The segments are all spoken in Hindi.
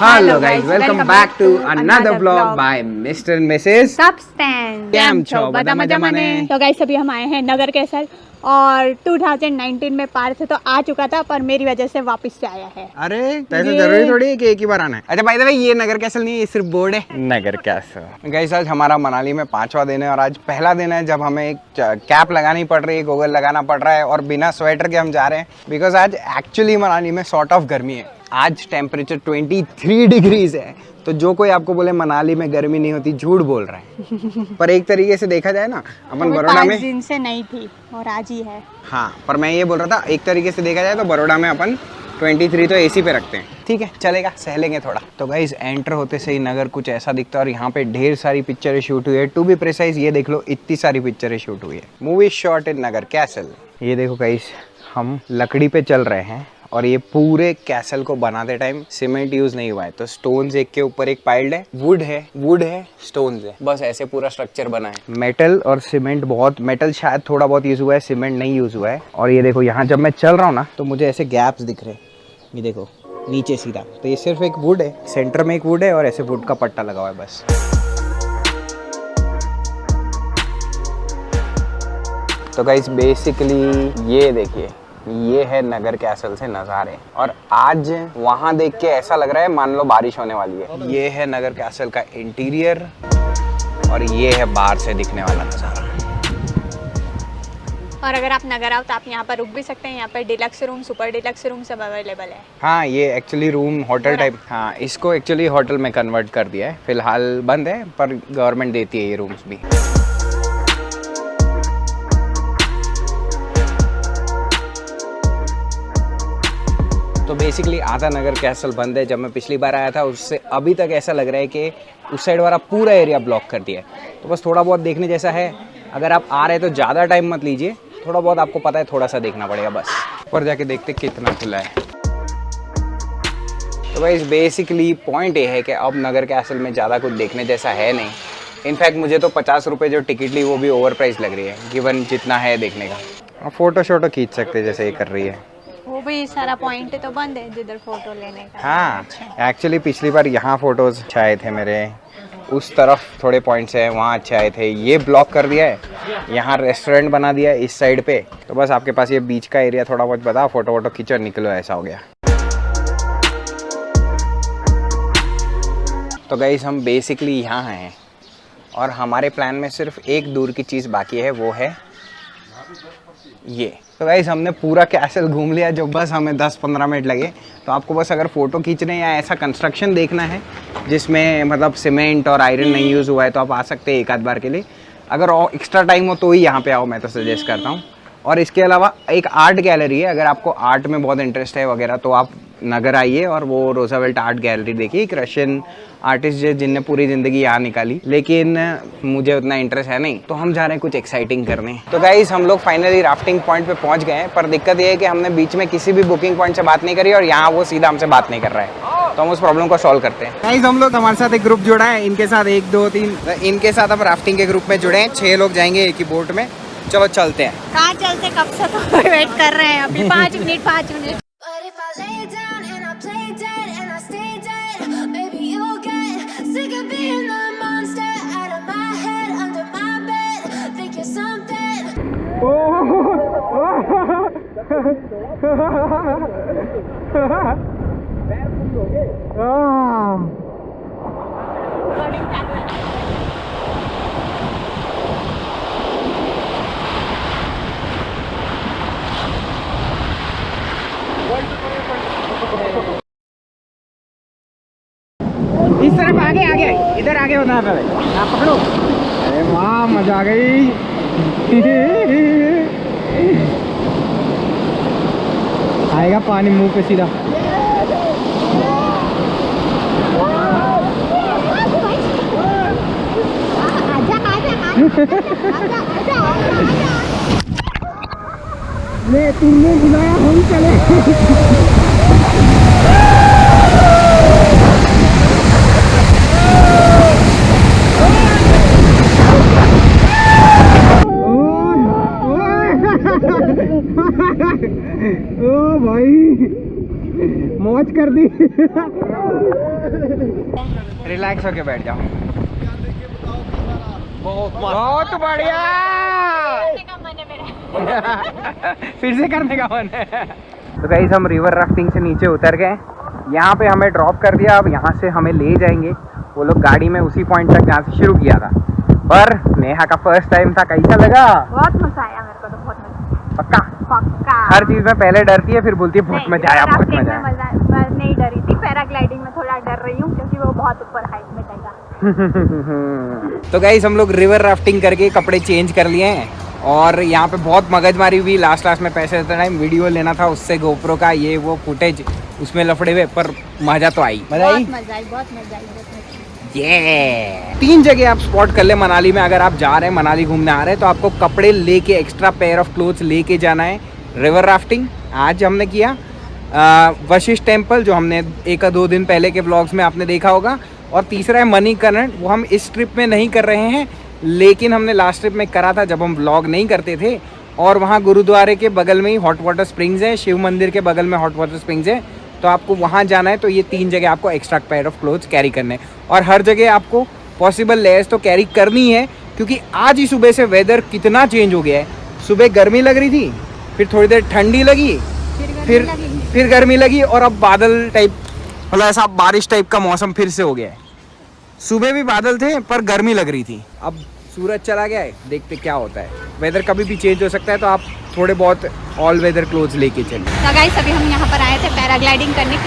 Hello guys, welcome back to another vlog by Mr. and Mrs. Substance। કેમ છો? બધા મજામાં ને? तो गाइस अभी हम आए हैं नगर कैसल और 2019 में पार से तो आ चुका था पर मेरी वजह से वापस से आया है। अरे तो ऐसा जरूरी थोड़ी है कि एक ही बार आना है। अच्छा भाई भाई ये नगर कैसल नहीं है, ये सिर्फ बोर्ड है नगर कैसल। गाइस आज हमारा मनाली में 5वां दिन है और आज पहला दिन है जब हमें एक कैप लगानी पड़ रही है, गोगल लगाना पड़ रहा है और बिना स्वेटर के हम जा रहे हैं बिकॉज आज एक्चुअली मनाली में सॉर्ट ऑफ गर्मी है। आज टेम्परेचर 23 डिग्रीज है, तो जो कोई आपको बोले मनाली में गर्मी नहीं होती झूठ बोल रहा है। पर एक तरीके से देखा जाए ना, अपन बड़ौदा में 5 दिन से नहीं थी और आज ही है। हाँ, पर मैं ये बोल रहा था एक तरीके से देखा जाए तो बड़ौदा में अपन 23 तो एसी पे रखते हैं। ठीक है, चलेगा, सह लेंगे थोड़ा। तो गाइस एंटर होते से ही नगर कुछ ऐसा दिखता है और यहाँ पे ढेर सारी पिक्चरें शूट हुई है। टू बी प्रिसाइज ये देख लो, इतनी सारी पिक्चरें शूट हुई है। Movie shot in Nagar castle. ये देखो गाइस, हम लकड़ी पे चल रहे हैं और ये पूरे कैसल को बनाते टाइम सीमेंट यूज नहीं हुआ है, तो स्टोन्स एक के ऊपर एक पाइल्ड है, वुड है, स्टोन्स है, बस ऐसे पूरा स्ट्रक्चर बना है। मेटल और सीमेंट बहुत, मेटल शायद थोड़ा बहुत यूज हुआ है, सीमेंट नहीं यूज हुआ है। और ये देखो यहाँ जब मैं चल रहा हूँ ना तो मुझे ऐसे गैप्स दिख रहे हैं, ये देखो नीचे सीधा, तो ये सिर्फ एक वुड है, सेंटर में एक वुड है और ऐसे वुड का पट्टा लगा हुआ है बस। तो गाइस बेसिकली ये देखिए, ये है नगर कैसल से नज़ारे और आज वहाँ देख के ऐसा लग रहा है मान लो बारिश होने वाली है। ये है नगर कैसल का इंटीरियर और ये है बाहर से दिखने वाला नज़ारा। और अगर आप नगर आओ तो आप यहाँ पर रुक भी सकते हैं। यहाँ पर deluxe room, super deluxe room सब अवेलेबल है। हाँ, ये एक्चुअली रूम होटल टाइप, हाँ इसको एक्चुअली होटल में कन्वर्ट कर दिया है। फिलहाल बंद है पर गवर्नमेंट देती है ये रूम्स भी। तो बेसिकली आधा नगर कैसल बंद है। जब मैं पिछली बार आया था उससे अभी तक ऐसा लग रहा है कि उस साइड वाला पूरा एरिया ब्लॉक कर दिया है। तो बस थोड़ा बहुत देखने जैसा है। अगर आप आ रहे हैं तो ज़्यादा टाइम मत लीजिए, थोड़ा बहुत आपको पता है थोड़ा सा देखना पड़ेगा बस। ऊपर जाके देखते कितना खुला है। तो भाई बेसिकली पॉइंट ये है कि अब नगर कैसल में ज़्यादा कुछ देखने जैसा है नहीं। इनफैक्ट मुझे तो 50 रुपये जो टिकट ली वो भी ओवर प्राइस लग रही है गिवन जितना है देखने का। फ़ोटो शोटो खींच सकते जैसे ये कर रही है। वो भी सारा पॉइंट तो बंद है जिधर फोटो लेने का। हाँ, एक्चुअली पिछली बार यहाँ फोटोज अच्छे आए थे मेरे, उस तरफ थोड़े पॉइंट्स हैं वहाँ अच्छे आए थे। ये ब्लॉक कर दिया है, यहाँ रेस्टोरेंट बना दिया है इस साइड पे, तो बस आपके पास ये बीच का एरिया थोड़ा बहुत बता, फोटो वोटो खींचो निकलो, ऐसा हो गया। तो गाइस हम बेसिकली यहाँ हैं और हमारे प्लान में सिर्फ एक दूर की चीज़ बाकी है, वो है ये। तो गाइस हमने पूरा कैसल घूम लिया जो बस हमें 10-15 मिनट लगे। तो आपको बस अगर फ़ोटो खींचने या ऐसा कंस्ट्रक्शन देखना है जिसमें मतलब सीमेंट और आयरन नहीं यूज़ हुआ है तो आप आ सकते हैं एक आध बार के लिए। अगर और एक्स्ट्रा टाइम हो तो ही यहाँ पे आओ, मैं तो सजेस्ट करता हूँ। और इसके अलावा एक आर्ट गैलरी है, अगर आपको आर्ट में बहुत इंटरेस्ट है वगैरह तो आप नगर आइए और वो रोजावेल्ट आर्ट गैलरी देखिए। एक रशियन आर्टिस्ट है जिनने पूरी ज़िंदगी यहाँ निकाली, लेकिन मुझे उतना इंटरेस्ट है नहीं, तो हम जा रहे हैं कुछ एक्साइटिंग करने। तो गाइस हम लोग फाइनली राफ्टिंग पॉइंट पे पहुँच गए हैं, पर दिक्कत ये है कि हमने बीच में किसी भी बुकिंग पॉइंट से बात नहीं करी और यहाँ वो सीधा हमसे बात नहीं कर रहा है, तो हम उस प्रॉब्लम को सॉल्व करते हैं। गाइस हम लोग, हमारे साथ एक ग्रुप जुड़ा है, इनके साथ 1 2 3 इनके साथ हम राफ्टिंग के ग्रुप में जुड़े हैं। 6 लोग जाएंगे एक ही बोट में। चलो चलते हैं। कहाँ चलते, कब से तो वेट कर रहे हैं, अभी 5 मिनट। इस तरफ आगे इधर आगे होना है पहले, आप पकड़ो। अरे वाह, मजा आ गई। आएगा पानी मुंह पे सीधा। ले तुमने बुलाया, हम चले। ओ भाई मौज कर दी। रिलैक्स होके बैठ जाओ। बहुत बढ़िया। फिर से करने का मन है। तो गाइस हम रिवर राफ्टिंग से नीचे उतर गए, यहाँ पे हमें ड्रॉप कर दिया। अब यहाँ से हमें ले जाएंगे वो लोग गाड़ी में उसी पॉइंट तक जहाँ से शुरू किया था। पर नेहा का फर्स्ट टाइम था, कैसा लगा? बहुत मजा आया मेरे को तो, बहुत मजा। पक्का? पक्का। हर चीज में पहले डरती है फिर बोलती है बहुत मजा आया, बहुत मजा आया। मैं नहीं डरी थी, पैराग्लाइडिंग में थोड़ा डर रही हूँ क्योंकि वो बहुत ऊपर हाइट में जाएगा। तो गाइस हम लोग रिवर राफ्टिंग करके कपड़े चेंज कर लिए हैं और यहाँ पे बहुत मगजमारी हुई। लास्ट में पैसे देते टाइम वीडियो लेना था उससे, गोप्रो का ये वो फुटेज उसमें लफड़े हुए, पर मजा तो आई। मजा आई, बहुत मजा आई। ये 3 जगह आप स्पॉट कर ले मनाली में। अगर आप जा रहे हैं मनाली घूमने आ रहे हैं तो आपको कपड़े लेके, एक्स्ट्रा पेयर ऑफ क्लोथ्स लेके जाना है। रिवर राफ्टिंग आज हमने किया, वशिष्ठ टेम्पल जो हमने 1-2 दिन पहले के व्लॉग्स में आपने देखा होगा, और तीसरा है मणिकर्ण। वो हम इस ट्रिप में नहीं कर रहे हैं, लेकिन हमने लास्ट ट्रिप में करा था जब हम व्लॉग नहीं करते थे। और वहाँ गुरुद्वारे के बगल में ही हॉट वाटर स्प्रिंग्स है, शिव मंदिर के बगल में हॉट वाटर स्प्रिंग्स है, तो आपको वहाँ जाना है। तो ये 3 जगह आपको extra pair of clothes carry करने हैं और हर जगह आपको पॉसिबल लेयर्स तो कैरी करनी है, क्योंकि आज ही सुबह से वेदर कितना चेंज हो गया है। सुबह गर्मी लग रही थी, फिर थोड़ी देर ठंडी लगी, फिर गर्मी लगी, और अब बादल टाइप, मतलब ऐसा बारिश टाइप का मौसम फिर से हो गया है। सुबह भी बादल थे पर गर्मी लग रही थी, अब सूरज चला गया है, देखते क्या होता है। वेदर कभी भी चेंज हो सकता है, तो आप थोड़े बहुत ऑल वेदर क्लोथ्स लेके चलिए। तो गाइस अभी हम यहाँ पर आए थे पैराग्लाइडिंग करने के।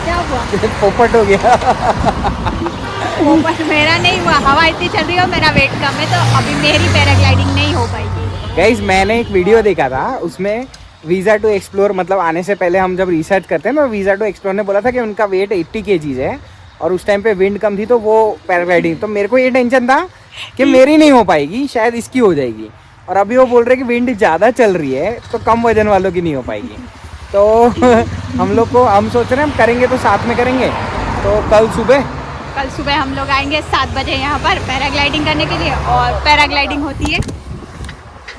क्या हुआ? पोपट हो गया। पोपट मेरा नहीं हुआ, हवा इतनी चल रही है और मेरा वेट कम है, तो अभी मेरी पैराग्लाइडिंग नहीं हो पाएगी। गाइस मैंने एक वीडियो देखा था, उसमें वीज़ा टू एक्सप्लोर, मतलब आने से पहले हम जब रिसर्च करते हैं ना, वीज़ा टू एक्सप्लोर ने बोला था कि उनका वेट 80 kg है और उस टाइम पे विंड कम थी, तो वो पैराग्लाइडिंग, तो मेरे को ये टेंशन था कि मेरी नहीं हो पाएगी, शायद इसकी हो जाएगी। और अभी वो बोल रहे कि विंड ज़्यादा चल रही है तो कम वजन वालों की नहीं हो पाएगी। तो हम सोच रहे हैं हम करेंगे तो साथ में करेंगे। तो कल सुबह हम लोग आएंगे 7 बजे यहाँ पर पैराग्लाइडिंग करने के लिए, और पैराग्लाइडिंग होती है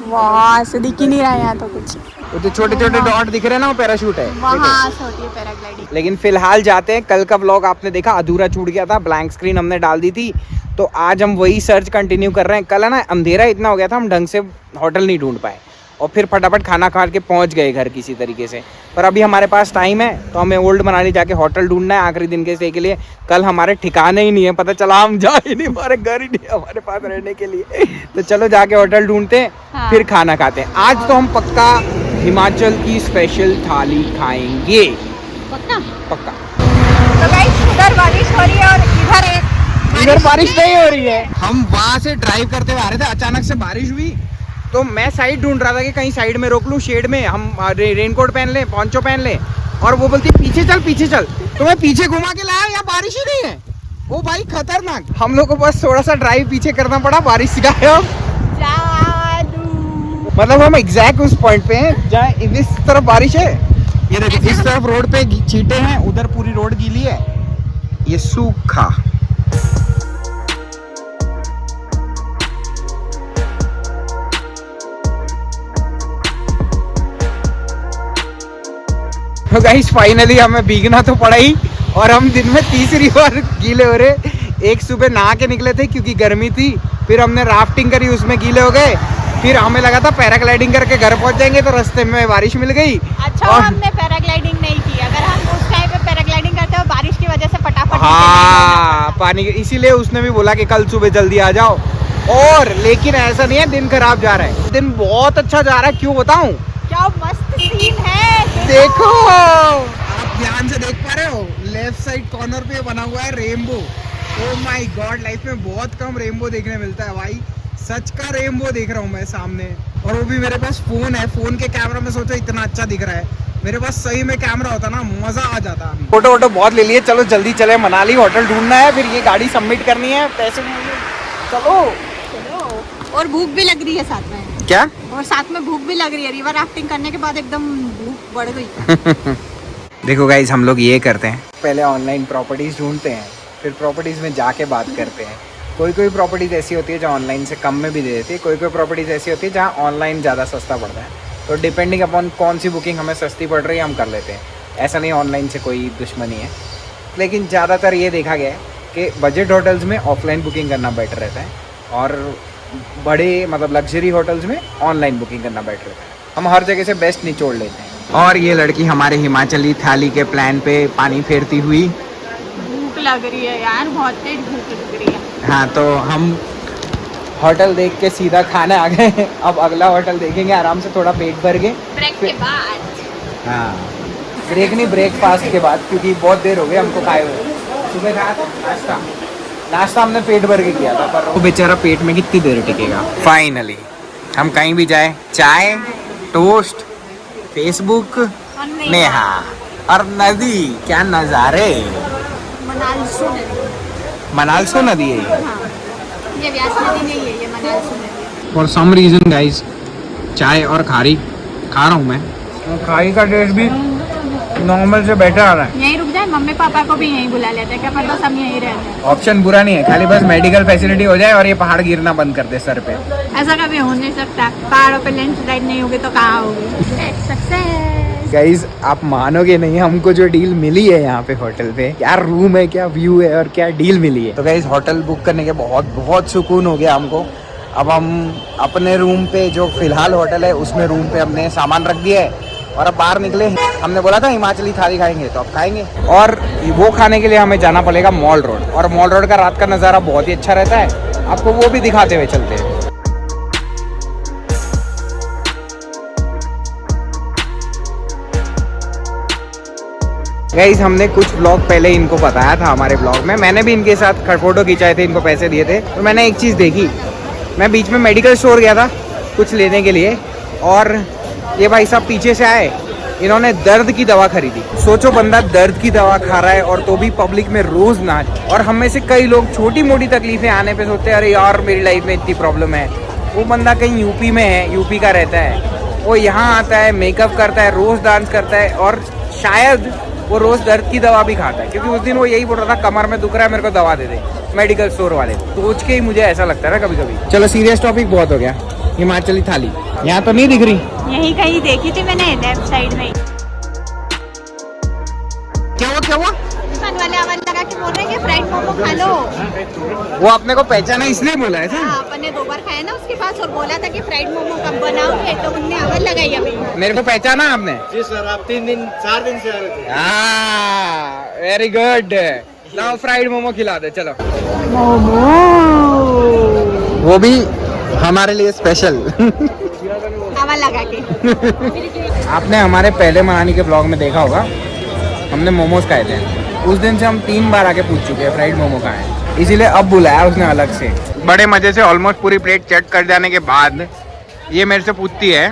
वहाँ से, दिख ही नहीं रहा है यहाँ तो कुछ, वो तो छोटे छोटे डॉट दिख रहे हैं ना, वो पैराशूट है, वहाँ से होती है पैराग्लाइडिंग। लेकिन फिलहाल जाते हैं। कल का व्लॉग आपने देखा अधूरा छूट गया था, ब्लैंक स्क्रीन हमने डाल दी थी, तो आज हम वही सर्च कंटिन्यू कर रहे हैं। कल है ना अंधेरा इतना हो गया था, हम ढंग से होटल नहीं ढूंढ पाए और फिर फटाफट खाना खा के पहुंच गए घर किसी तरीके से। पर अभी हमारे पास टाइम है, तो हमें ओल्ड मनाली जाके होटल ढूंढना है आखिरी दिन के स्टे के लिए। कल हमारे ठिकाने ही नहीं है, पता चला हम जा ही नहीं, हमारे घर ही नहीं हमारे पास रहने के लिए। तो चलो जाके होटल ढूंढते हैं, हाँ। फिर खाना खाते हैं। आज तो हम पक्का हिमाचल की स्पेशल थाली खाएंगे, पक्का। तो गाइस उधर बारिश हो रही है और इधर बारिश नहीं हो रही है। हम वहाँ से ड्राइव करते हुए आ रहे थे, अचानक से बारिश हुई, तो मैं साइड ढूंढ रहा था कि कहीं साइड में रोक लूँ, शेड में हम रेनकोट पहन लें, पॉन्चो पहन लें, और वो बोलती पीछे चल, तो मैं पीछे घुमा के लाया, यहाँ बारिश ही नहीं है। ओ भाई खतरनाक। हम लोग को बस थोड़ा सा ड्राइव पीछे करना पड़ा, बारिश सिखाया। मतलब हम एग्जैक्ट उस पॉइंट पे हैं जहाँ इस तरफ बारिश है, ये देखो इस तरफ रोड पे छींटे हैं, उधर पूरी रोड गीली है, ये सूखा। तो गाइस फाइनली हमें भीगना तो पड़ा ही, और हम दिन में तीसरी बार गीले हो रहे। एक सुबह नहा के निकले थे क्योंकि गर्मी थी, फिर हमने राफ्टिंग करी, उसमें गीले हो गए, फिर हमें लगा था पैराग्लाइडिंग करके घर पहुंच जाएंगे, तो रास्ते में बारिश मिल गई। अच्छा और हमने पैराग्लाइडिंग नहीं की, अगर हम उस टाइम पे पैराग्लाइडिंग करते हो बारिश की वजह से फटाफट, हाँ पानी, इसीलिए उसने भी बोला कि कल सुबह जल्दी आ जाओ। और लेकिन ऐसा नहीं है दिन खराब जा रहा है, दिन बहुत अच्छा जा रहा है। क्यों बताऊं? क्या मस्त सीन है, देखो आप ध्यान से देख पा रहे हो, लेफ्ट साइड कॉर्नर पे बना हुआ है rainbow. Oh my God, life में बहुत कम रेनबो देखने मिलता है भाई, सच का रेनबो देख रहा हूँ मैं सामने। और वो भी मेरे पास फोन है, फोन के कैमरा में सोचो इतना अच्छा दिख रहा है, मेरे पास सही में कैमरा होता ना मजा आ जाता। फोटो वोटो बहुत ले लिए, चलो जल्दी चले मनाली, होटल ढूंढना है, फिर ये गाड़ी सबमिट करनी है, पैसे चलो। और भूख भी लग रही है साथ में, क्या? और साथ में भूख भी लग रही है, रिवर राफ्टिंग करने के बाद एकदम भूख बढ़ गई। देखो गाइज हम लोग ये करते हैं, पहले ऑनलाइन प्रॉपर्टीज ढूंढते हैं, फिर प्रॉपर्टीज में जाके बात करते हैं। कोई प्रॉपर्टीज ऐसी होती है जहाँ ऑनलाइन से कम में भी दे देती है, कोई प्रॉपर्टीज ऐसी होती है जहाँ ऑनलाइन ज़्यादा सस्ता पड़ता है। तो डिपेंडिंग अपॉन कौन सी बुकिंग हमें सस्ती पड़ रही है हम कर लेते हैं। ऐसा नहीं ऑनलाइन से कोई दुश्मनी है, लेकिन ज़्यादातर ये देखा गया है कि बजट होटल्स में ऑफलाइन बुकिंग करना बेटर रहता है और बड़े मतलब लग्जरी होटल्स में ऑनलाइन बुकिंग करना बेटर रहता है। हम हर जगह से बेस्ट निचोड़ लेते हैं। और ये लड़की हमारे हिमाचली थाली के प्लान पे पानी फेरती हुई। भूख लग रही है यार, बहुत तेज भूख लग रही है। हाँ, तो हम होटल देख के सीधा खाने आ गए हैं। अब अगला होटल देखेंगे आराम से, थोड़ा पेट भर के ब्रेक के बाद। हाँ, ब्रेक नहीं, ब्रेकफास्ट के बाद, क्योंकि बहुत देर हो गई हमको खाए हुए। सुबह खाया था नाश्ता हमने पेट भर के किया था, पर वो बेचारा पेट में कितनी देर टिकेगा। फाइनली हम कहीं भी जाए, चाय, टोस्ट, फेसबुक, नेहा और नदी, क्या नज़ारे। मनालसो नदी है ये व्यास नदी नहीं है, ये मनालसो नदी है। फॉर सम रीज़न गाइस चाय और खारी खा रहा हूँ मैं, और खारी का टेस्ट भी नॉर्मल से बेटर आ रहा है। यहीं रुक जाए, मम्मी पापा को भी यहीं बुला लेते हैं, क्या पता सब यहीं रहते हैं। ऑप्शन बुरा नहीं है, खाली बस मेडिकल फैसिलिटी हो जाए और ये पहाड़ गिरना बंद कर दे सर पे। ऐसा कभी हो नहीं सकता, पहाड़ों पे लैंडस्लाइड नहीं होगी तो कहाँ होगी। सक्सेस गाइज आप मानोगे नहीं, हमको जो डील मिली है यहाँ पे होटल पे, क्या रूम है, क्या व्यू है और क्या डील मिली है। तो गाइज होटल बुक करने के बहुत सुकून हो गया हमको। अब हम अपने रूम पे, जो फिलहाल होटल है उसमें रूम पे हमने सामान रख दिया है और अब बाहर निकले। हमने बोला था हिमाचली थाली खाएंगे, तो अब खाएंगे। और वो खाने के लिए हमें जाना पड़ेगा मॉल रोड, और मॉल रोड का रात का नज़ारा बहुत ही अच्छा रहता है, आपको वो भी दिखाते हुए चलते हैं। गाइस हमने कुछ ब्लॉग पहले इनको बताया था हमारे ब्लॉग में, मैंने भी इनके साथ फोटो खिंचाए थे, इनको पैसे दिए थे। तो मैंने एक चीज़ देखी, मैं बीच में मेडिकल स्टोर गया था कुछ लेने के लिए, और ये भाई साहब पीछे से आए, इन्होंने दर्द की दवा खरीदी। सोचो बंदा दर्द की दवा खा रहा है और तो भी पब्लिक में रोज नाच। और हम में से कई लोग छोटी मोटी तकलीफें आने पे सोचते हैं अरे यार मेरी लाइफ में इतनी प्रॉब्लम है। वो बंदा कहीं यूपी में है, यूपी का रहता है, वो यहाँ आता है, मेकअप करता है, रोज डांस करता है, और शायद वो रोज दर्द की दवा भी खाता है, क्योंकि उस दिन वो यही बोल रहा था कमर में दुख रहा है, मेरे को दवा दे दे मेडिकल स्टोर वाले। सोच के ही मुझे ऐसा लगता है ना कभी कभी। चलो सीरियस टॉपिक बहुत हो गया, हिमाचली थाली यहाँ तो नहीं दिख रही। यहीं कहीं देखी थी मैंने, लेफ्ट साइड में। क्या हुआ? दुकान वाले आवाज लगा के बोल रहे हैं कि फ्राइड मोमो खा लो। वो अपने को पहचाना इसलिए बोला है। हाँ, अपन ने 2 बार खाया ना उसके पास, और बोला था कि फ्राइड मोमो कब बनाओगे, तो उनने आवाज लगाई अभी। मेरे को पहचाना आपने? जी सर, आप 4 दिन से आ रहे थे। हाँ, वेरी गुड। लाओ फ्राइड मोमो खिला दे, चलो। मोमो वो भी हमारे लिए स्पेशल। आवाज लगा के। आपने हमारे पहले मनाली के ब्लॉग में देखा होगा, हमने मोमोज खाए थे। उस दिन से हम 3 बार आके पूछ चुके हैं फ्राइड मोमो कहाँ है, इसीलिए अब बुलाया उसने अलग से। बड़े मजे से ऑलमोस्ट पूरी प्लेट चेक कर जाने के बाद ये मेरे से पूछती है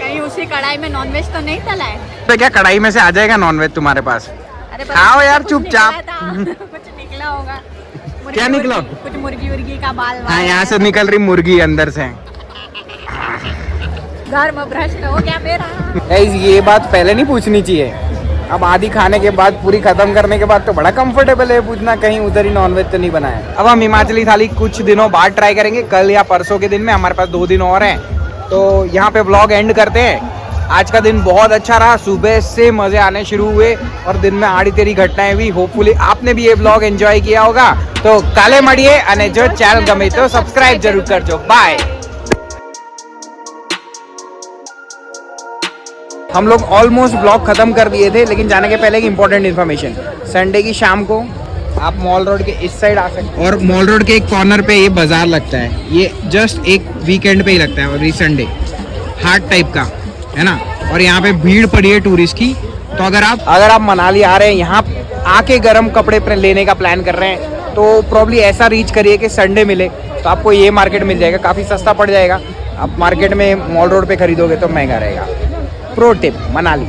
कहीं उसी कढ़ाई में नॉनवेज तो नहीं तला है? तो क्या कढ़ाई में से आ जाएगा नॉनवेज तुम्हारे पास? अरे खाओ यार कुछ चुपचाप। निकला था। कुछ निकला होगा। क्या निकला? कुछ मुर्गी उर्गी का बाल। हाँ, यहाँ से निकल रही मुर्गी अंदर से। घर में भ्रष्ट हो गया मेरा। गाइस ये बात पहले नहीं पूछनी चाहिए, अब आधी खाने के बाद पूरी खत्म करने के बाद तो बड़ा कंफर्टेबल है पूछना कहीं उधर ही नॉनवेज तो नहीं बना है। अब हम हिमाचली थाली कुछ दिनों बाद ट्राई करेंगे, कल या परसों के दिन में। हमारे पास 2 दिन और हैं, तो यहाँ पे व्लॉग एंड करते हैं। आज का दिन बहुत अच्छा रहा, सुबह से मजे आने शुरू हुए और दिन में आड़ी तेरी घटनाएं हुई। होपफुली आपने भी ये व्लॉग एंजॉय किया होगा। तो काले मड़िए અને जो चैनल गमे तो सब्सक्राइब जरूर करजो। बाय। हम लोग ऑलमोस्ट ब्लॉग खत्म कर दिए थे, लेकिन जाने के पहले एक इंपॉर्टेंट इन्फॉर्मेशन। संडे की शाम को आप मॉल रोड के इस साइड आ सकते हैं, और मॉल रोड के एक कॉर्नर पे ये बाजार लगता है। ये जस्ट एक वीकेंड पे ही लगता है, एवरी संडे, हाट टाइप का है ना। और यहाँ पे भीड़ पड़ी है टूरिस्ट की। तो अगर आप मनाली आ रहे हैं, यहाँ आके गर्म कपड़े लेने का प्लान कर रहे हैं, तो प्रॉब्ली ऐसा रीच करिए कि संडे मिले, तो आपको ये मार्केट मिल जाएगा, काफ़ी सस्ता पड़ जाएगा। आप मार्केट में मॉल रोड पे खरीदोगे तो महंगा रहेगा। Pro tip Manali.